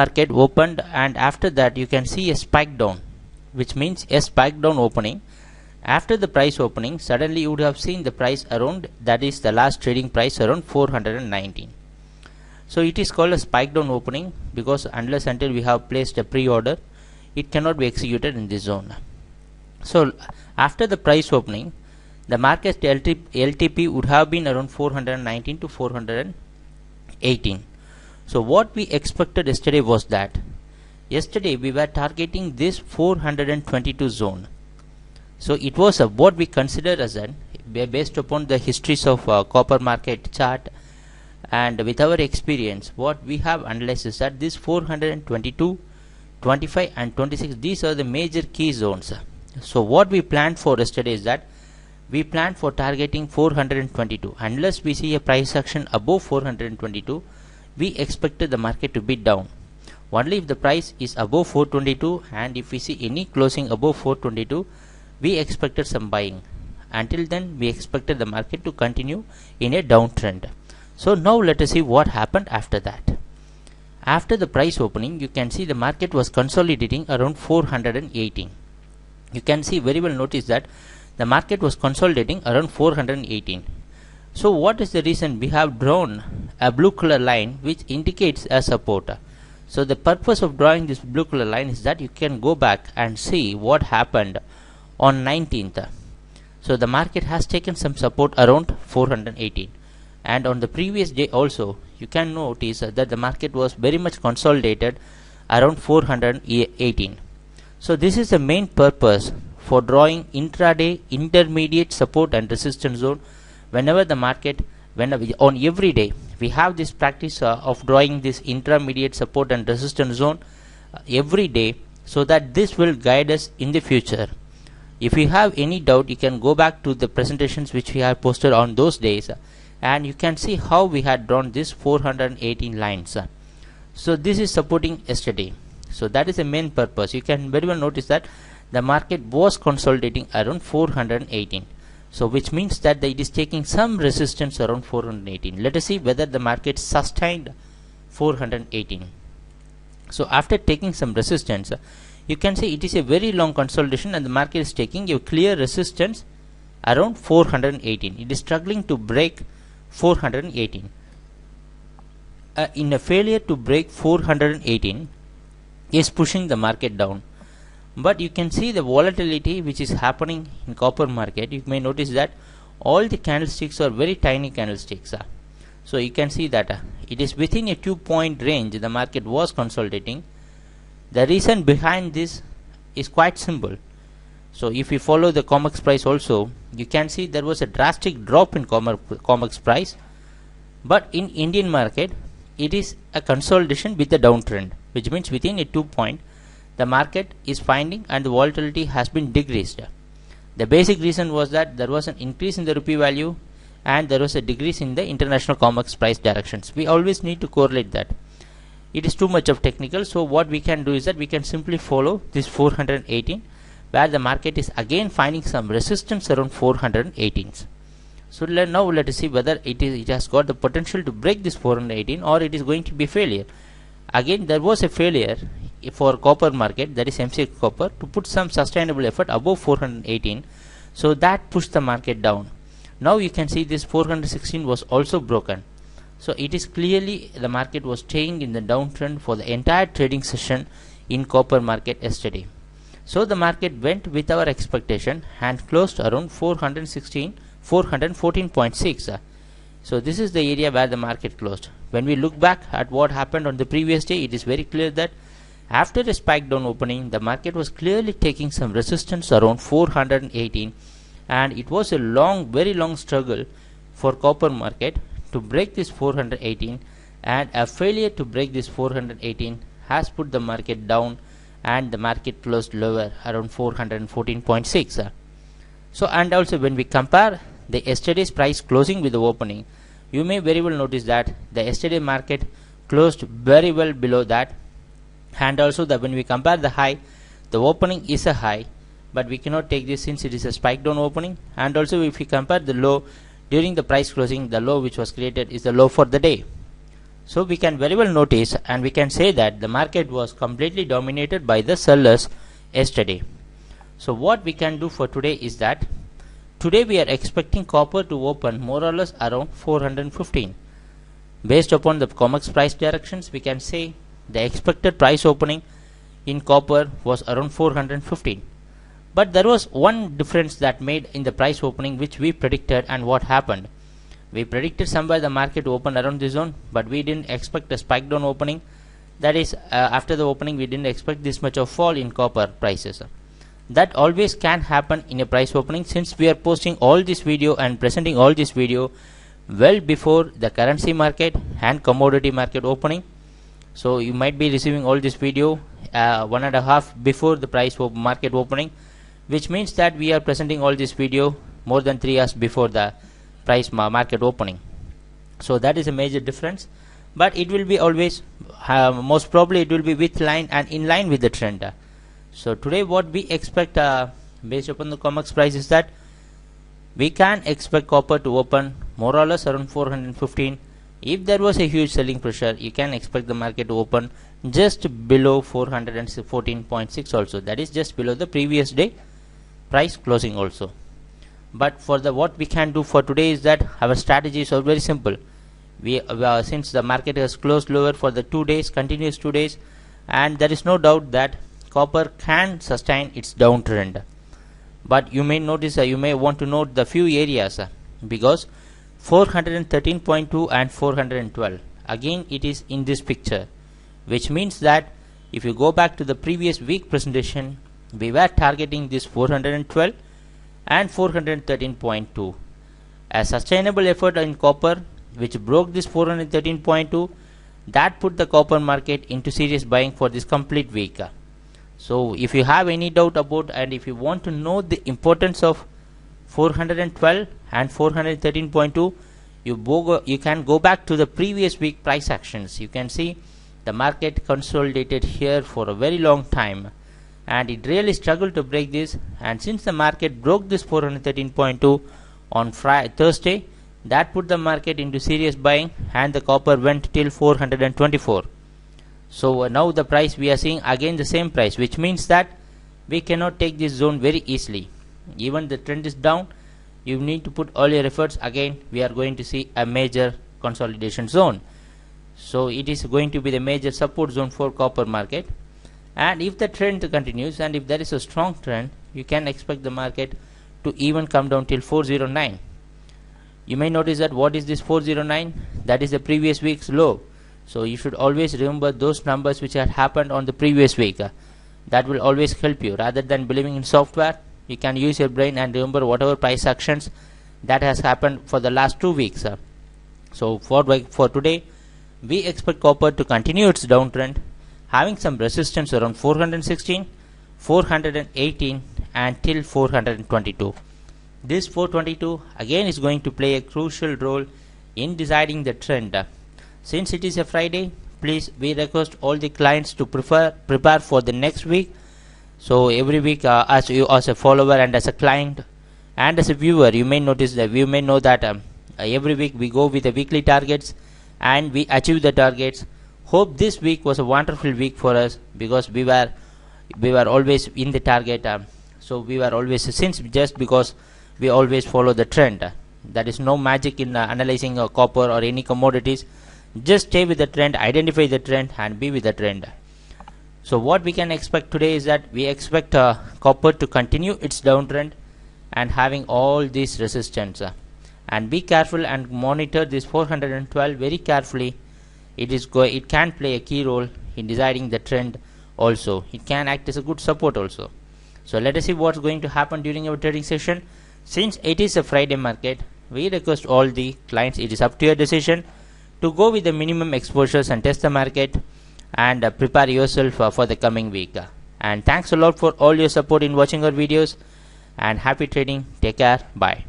market opened, and after that you can see a spike down, which means a spike down opening. After the price opening, suddenly you would have seen the price around, that is the last trading price, around 419. So it is called a spike down opening because unless until we have placed a pre-order, it cannot be executed in this zone. So after the price opening, the market LTP would have been around 419 to 418. So what we expected yesterday was that yesterday we were targeting this 422 zone. So it was what we consider as an, based upon the histories of copper market chart and with our experience, what we have analyzed is that this 422, 25 and 26, these are the major key zones. So what we planned for yesterday is that we planned for targeting 422. Unless we see a price action above 422, we expected the market to be down. Only if the price is above 422 and if we see any closing above 422, we expected some buying. Until then, we expected the market to continue in a downtrend. So now let us see what happened after that. After the price opening, you can see the market was consolidating around 418. You can see very well notice that the market was consolidating around 418. So what is the reason? We have drawn a blue color line which indicates a support. So the purpose of drawing this blue color line is that you can go back and see what happened on 19th. So the market has taken some support around 418, and on the previous day also you can notice that the market was very much consolidated around 418. So this is the main purpose for drawing intraday intermediate support and resistance zone. Whenever the market, on every day we have this practice of drawing this intermediate support and resistance zone every day, so that this will guide us in the future. If you have any doubt, you can go back to the presentations which we have posted on those days, and you can see how we had drawn this 418 lines. So this is supporting yesterday. So that is the main purpose. You can very well notice that the market was consolidating around 418. So which means that it is taking some resistance around 418. Let us see whether the market sustained 418. So after taking some resistance, you can see it is a very long consolidation and the market is taking a clear resistance around 418. It is struggling to break 418. In a failure to break 418 is pushing the market down. But you can see the volatility which is happening in copper market. You may notice that all the candlesticks are very tiny candlesticks. So you can see that it is within a 2-point range the market was consolidating. The reason behind this is quite simple. So if you follow the COMEX price also, you can see there was a drastic drop in COMEX price. But in Indian market, it is a consolidation with a downtrend, which means within a 2-point, the market is finding and the volatility has been decreased. The basic reason was that there was an increase in the rupee value and there was a decrease in the international COMEX price directions. We always need to correlate that. It is too much of technical, so what we can do is that we can simply follow this 418 where the market is again finding some resistance around 418. So now let us see whether it has got the potential to break this 418 or it is going to be failure. Again, there was a failure for copper market, that is MCX copper, to put some sustainable effort above 418. So that pushed the market down. Now you can see this 416 was also broken. So it is clearly the market was staying in the downtrend for the entire trading session in copper market yesterday. So the market went with our expectation and closed around 414.6. So this is the area where the market closed. When we look back at what happened on the previous day, it is very clear that after a spike down opening, the market was clearly taking some resistance around 418, and it was a very long struggle for copper market to break this 418, and a failure to break this 418 has put the market down and the market closed lower around 414.6. So and also when we compare the yesterday's price closing with the opening, you may very well notice that the yesterday market closed very well below that, and also that when we compare the high, the opening is a high, but we cannot take this since it is a spike down opening, and also if we compare the low during the price closing, the low which was created is the low for the day. So we can very well notice and we can say that the market was completely dominated by the sellers yesterday. So what we can do for today is that today we are expecting copper to open more or less around 415. Based upon the COMEX price directions, we can say the expected price opening in copper was around 415. But there was one difference that made in the price opening which we predicted, and what happened. We predicted somewhere the market opened around this zone, but we didn't expect a spike down opening. That is, after the opening we didn't expect this much of fall in copper prices. That always can happen in a price opening, since we are posting all this video and presenting all this video well before the currency market and commodity market opening. So you might be receiving all this video 1.5 before the price market opening, which means that we are presenting all this video more than 3 hours before the price market opening. So that is a major difference, but it will be always most probably it will be with line and in line with the trend. So today what we expect based upon the COMEX price is that we can expect copper to open more or less around 415. If there was a huge selling pressure, you can expect the market to open just below 414.6 also, that is just below the previous day price closing also. But for the what we can do for today is that our strategies are very simple. We since the market has closed lower for the 2 days, continuous 2 days, and there is no doubt that copper can sustain its downtrend. But you may notice you may want to note the few areas because 413.2 and 412 again it is in this picture, which means that if you go back to the previous week presentation, we were targeting this 412 and 413.2 a sustainable effort in copper, which broke this 413.2. that put the copper market into serious buying for this complete week. So if you have any doubt about, and if you want to know the importance of 412 and 413.2, you can go back to the previous week price actions. You can see the market consolidated here for a very long time, and it really struggled to break this, and since the market broke this 413.2 on Thursday, that put the market into serious buying, and the copper went till 424. So now the price we are seeing again the same price, which means that we cannot take this zone very easily. Even the trend is down, you need to put all your efforts. Again we are going to see a major consolidation zone, so it is going to be the major support zone for copper market. And if the trend continues, and if there is a strong trend, you can expect the market to even come down till 409. You may notice that what is this 409? That is the previous week's low. So you should always remember those numbers which had happened on the previous week. That will always help you. Rather than believing in software, you can use your brain and remember whatever price actions that has happened for the last 2 weeks. So for today, we expect copper to continue its downtrend, having some resistance around 416, 418 and till 422. This 422 again is going to play a crucial role in deciding the trend. Since it is a Friday, please, we request all the clients to prepare for the next week. So every week as a follower and as a client and as a viewer, you may notice that you may know that every week we go with the weekly targets and we achieve the targets. Hope this week was a wonderful week for us, because we were always in the target. So we were always, since just because we always follow the trend. There is no magic in analyzing copper or any commodities. Just stay with the trend, identify the trend and be with the trend. So what we can expect today is that we expect copper to continue its downtrend and having all these resistance. And be careful and monitor this 412 very carefully. It can play a key role in deciding the trend also. It can act as a good support also. So let us see what's going to happen during our trading session. Since it is a Friday market, we request all the clients, it is up to your decision to go with the minimum exposures and test the market and prepare yourself for the coming week. And thanks a lot for all your support in watching our videos, and happy trading. Take care. Bye.